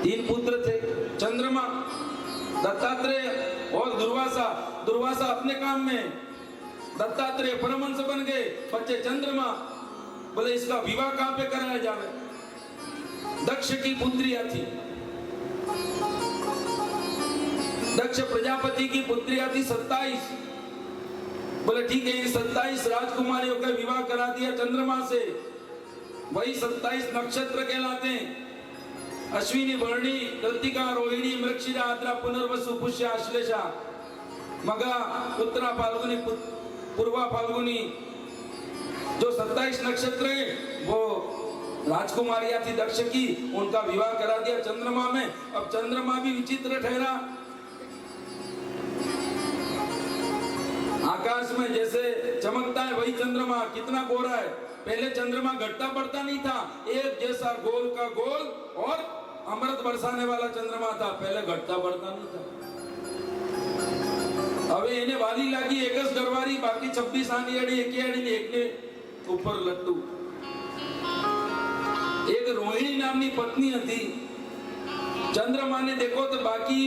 तीन पुत्र थे, चंद्रमा, दत्तात्रेय और दुर्वासा। दुर्वासा अपने काम में, दत्तात्रेय परमहंस बन गए, बच्चे चंद्रमा। बोले इसका विवाह कहां पे कराया जावे? दक्ष की पुत्रियां थी, दक्ष प्रजापति की पुत्रियां थी 27। बोले ठीक है, 27 राजकुमारियों का विवाह करा दिया चंद्रमा से। वही 27 नक्षत्र कहलाते हैं, अश्विनी, भरणी, कृत्तिका, रोहिणी, मृगशिरा, आद्रा, पुनर्वसु, पुष्य, आश्लेषा, मगा, उत्तरा फाल्गुनी, पूर्वा फाल्गुनी। जो 27 नक्षत्र हैं वो राजकुमारियां थी दक्ष की, उनका विवाह करा दिया चंद्रमा में। अब चंद्रमा भी विचित्र ठहरा, आकाश में जैसे चमकता है वही चंद्रमा कितना गोरा है। पहले चंद्रमा घटता बढ़ता नहीं था, एक जैसा गोल का गोल और अमृत बरसाने वाला चंद्रमा था, पहले घटता बढ़ता नहीं था। अब इन्हें वाली लागी एकस गरवारी, बाकी 26 आनी अड़ी एक आड़ी ने एक ने ऊपर लट्टू। एक रोहिणी नामनी पत्नी थी, चंद्रमा ने देखो तो बाकी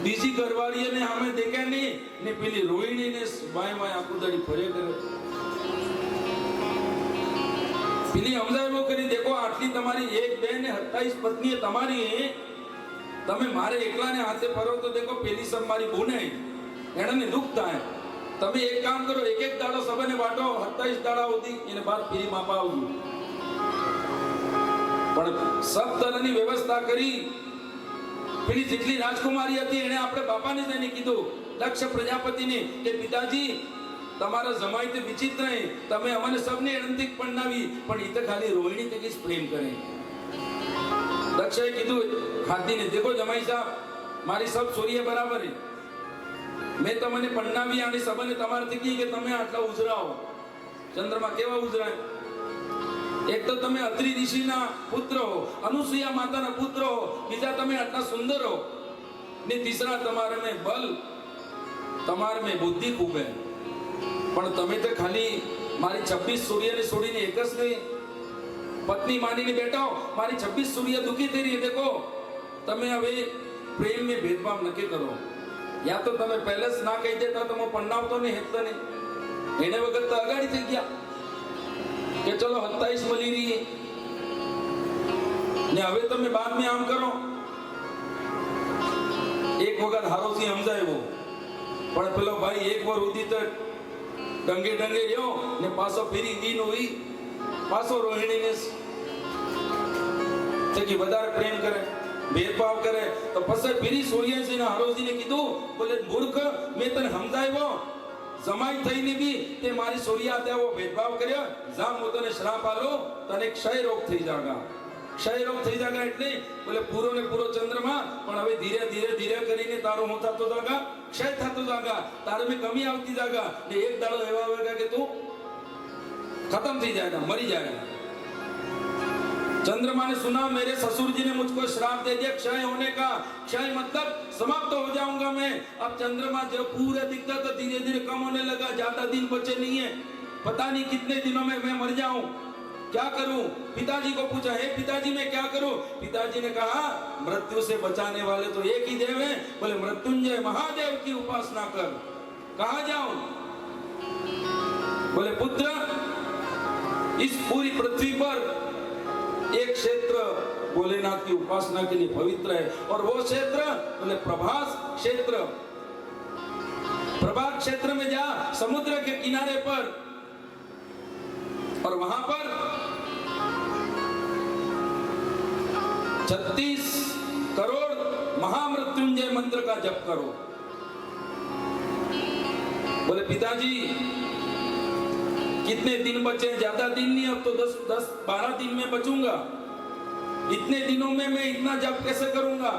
बीजी घरवाली ने हमें देखा नहीं ने पेली रोहिणी ने वाय वाय आंखों दड़ी फरे करे। पेली हमजा वो करी, देखो आटली तमारी एक बहन है, 27 पत्नी तमारी है, तमे मारे एकला ने हाथे फरो तो देखो पेली सब मारी बूने है, ने दुख थाय। तमे एक काम करो, एक एक दाड़ो सबने बांटो, 27 दाड़ा होती इने बार पेली मापा आवजू। पण सब तरहनी व्यवस्था करी। પેલી જેટલી રાજકુમારી હતી એને આપણે બાપાને જઈને કીધું, દક્ષ પ્રજાપતિને, કે પિતાજી તમારા જમાઈ તો વિચિત્ર હે, તમે અમને સબને અનંતિક પરણાવી, પણ ઈ તો ખાલી રોહિણી તે કિસ પ્રેમ કરે। દક્ષએ કીધું હાથીને, देखो જમાઈ સાહેબ મારી सब છોરીએ બરાબર હે, મેં તમને પરણાવી અને સબને તમારથી કી કે તમે આટલા ઉજરાઓ। ચંદ્रमा કેવા ઉજરાય? एक तो તમે અત્રિ ઋષિના પુત્ર हो, अनुसुईया माताના પુત્ર हो, બીજા તમે આટલા સુંદર हो, ને तीसरा તમારે में बल, તમારે में बुद्धि खूब है, પણ તમે તો ખાલી મારી 26 સૂર્યને છોડીને એક જ નહીં પત્ની માનીને બેઠા હો। મારી 26 સૂર્ય દુખી થઈ રહી, देखो તમે હવે પ્રેમ में भेदभाव નક્કી કરો। या तो તમે પહેલે જ ના કહી દેતા તો હું પરણાવતો નહીં, હેતતો નહીં, એને વગર તો અગાડી થઈ ગયા કે ચલો 27 મળી રહી ને હવે તમે बाद में આમ કરો। એક વખત હારોથી સમજાયો, પણ પેલો ભાઈ એક વાર ઉધી તો ડંગે ડંગે રહ્યો ને પાછો ફેરી ઈન હોઈ, પાછો રોહિણીને કે વધારે પ્રેમ કરે, भेदभाव करे। तो પછી ફેરી સોરિયાસી ને હારોજીને કીધું, બોલે મૂર્ખ, મેં તને સમજાવ્યો, जमाई थईने भी ते मारी सोरिया त्या वो भेदभाव कर्यो, जा मु तने श्राप आलो, तने क्षय रोग थई जागा। क्षय रोग थई जागा એટલે બોલે પૂરો ને પૂરો ચંદ્रमा, પણ હવે ધીરે ધીરે ધીરે કરીને તારો હું થતો જાગા, क्षय થતો જાગા, તારે में कमी આવતી जागा ने एक दाड़ो एवा होगा कि तू खत्म थई जाएगा, मरी जाएगा। चंद्रमा ने सुना, मेरे ससुर जी ने मुझको श्राप दे दिया क्षय होने का, क्षय मतलब समाप्त हो जाऊंगा मैं। अब चंद्रमा जब पूरा दिखता तो धीरे धीरे कम होने लगा, ज्यादा दिन बचे नहीं है, पता नहीं कितने दिनों में मैं मर जाऊं, क्या करूं? पिताजी को पूछा, हे पिताजी मैं क्या करूं? पिताजी ने कहा, मृत्यु से बचाने वाले तो एक ही देव है, बोले मृत्युंजय महादेव की उपासना कर। कहां जाऊं? बोले पुत्र, इस पूरी पृथ्वी पर एक क्षेत्र भोलेनाथ की उपासना के लिए पवित्र है, और वो क्षेत्र बोले प्रभास क्षेत्र। प्रभास क्षेत्र में जा, समुद्र के किनारे पर, और वहां पर 36 करोड़ महामृत्युंजय मंत्र का जप करो। बोले पिताजी कितने दिन बचे? ज्यादा दिन नहीं, अब तो 10-12 दिन में बचूंगा, इतने दिनों में मैं इतना जप कैसे करूंगा?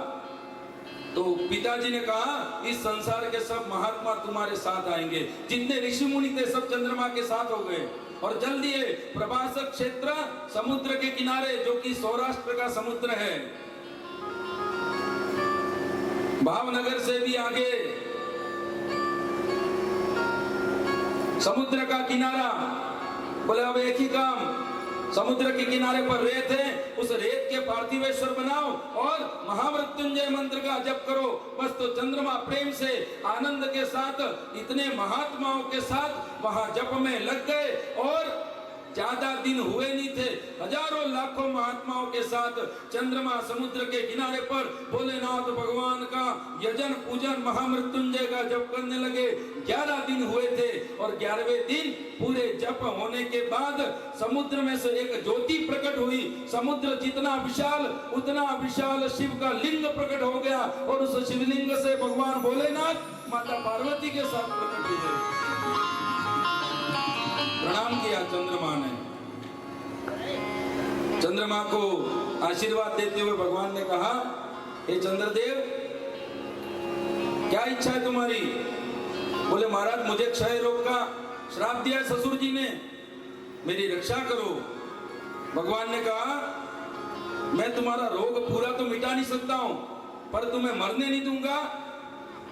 तो पिताजी ने कहा, इस संसार के सब महात्मा तुम्हारे साथ आएंगे, जितने ऋषि मुनि थे सब चंद्रमा के साथ हो गए, और जल्दी है प्रभासक क्षेत्र समुद्र के किनारे, जो कि सौराष्ट्र का समुद्र है, भावनगर से भी आगे समुद्र का किनारा। बोले अब एक ही काम, समुद्र के किनारे पर रेत है, उस रेत के पार्थिवेश्वर बनाओ और महामृत्युंजय मंत्र का जप करो। बस तो चंद्रमा प्रेम से आनंद के साथ इतने महात्माओं के साथ वहां जप में लग गए और ज्यादा दिन हुए नहीं थे, हजारों लाखों महात्माओं के साथ चंद्रमा समुद्र के किनारे पर भोलेनाथ भगवान का यजन पूजन महामृत्युंजय का जप करने लगे। 11 दिन हुए थे और 11वें दिन पूरे जप होने के बाद समुद्र में से एक ज्योति प्रकट हुई। समुद्र जितना विशाल उतना विशाल शिव का लिंग प्रकट हो गया और उस शिवलिंग से भगवान भोलेनाथ माता पार्वती के साथ प्रकट हुए। प्रणाम किया चंद्रमा ने। चंद्रमा को आशीर्वाद देते हुए भगवान ने कहा, हे चंद्रदेव क्या इच्छा है तुम्हारी? बोले महाराज मुझे क्षय रोग का श्राप दिया है ससुर जी ने, मेरी रक्षा करो। भगवान ने कहा मैं तुम्हारा रोग पूरा तो मिटा नहीं सकता हूं पर तुम्हें मरने नहीं दूंगा।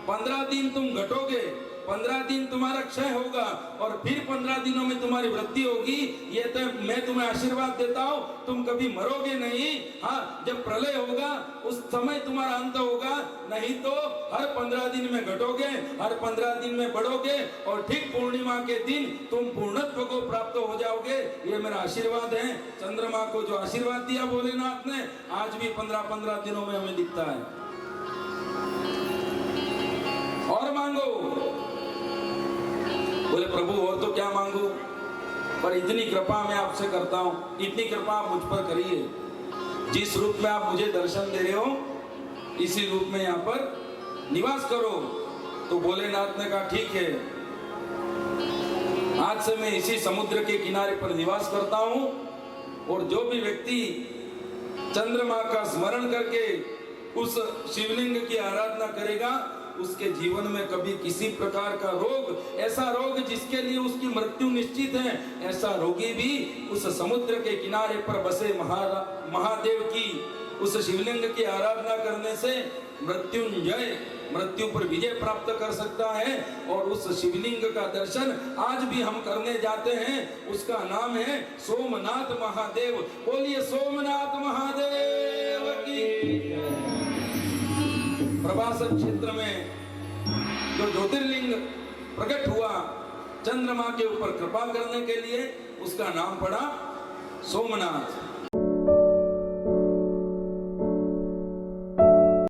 15 दिन तुम घटोगे, 15 दिन तुम्हारा क्षय होगा और फिर 15 दिनों में तुम्हारी वृद्धि होगी। ये तो मैं तुम्हें आशीर्वाद देता हूँ, तुम कभी मरोगे नहीं। हाँ, जब प्रलय होगा उस समय तुम्हारा अंत होगा, नहीं तो हर 15 दिन में घटोगे, हर 15 दिन में बढ़ोगे और ठीक पूर्णिमा के दिन तुम पूर्णत्व को प्राप्त हो जाओगे। ये मेरा आशीर्वाद है। चंद्रमा को जो आशीर्वाद दिया भोलेनाथ ने आज भी 15-15 दिनों में हमें दिखता है। और मांगो। बोले प्रभु और तो क्या मांगू, पर इतनी कृपा मैं आपसे करता हूं, इतनी कृपा आप मुझ पर करिए। जिस रूप में आप मुझे दर्शन दे रहे हो इसी रूप में यहाँ पर निवास करो। तो भोलेनाथ ने कहा ठीक है, आज से मैं इसी समुद्र के किनारे पर निवास करता हूं और जो भी व्यक्ति चंद्रमा का स्मरण करके उस शिवलिंग की आराधना करेगा उसके जीवन में कभी किसी प्रकार का रोग, ऐसा रोग जिसके लिए उसकी मृत्यु निश्चित है, ऐसा रोगी भी उस समुद्र के किनारे पर बसे महादेव की उस शिवलिंग की आराधना करने से मृत्युंजय, मृत्यु पर विजय प्राप्त कर सकता है। और उस शिवलिंग का दर्शन आज भी हम करने जाते हैं। उसका नाम है सोमनाथ महादेव। बोलिए सोमनाथ महादेव की। प्रभासन क्षेत्र में जो ज्योतिर्लिंग प्रकट हुआ चंद्रमा के ऊपर कृपा करने के लिए, उसका नाम पड़ा सोमनाथ।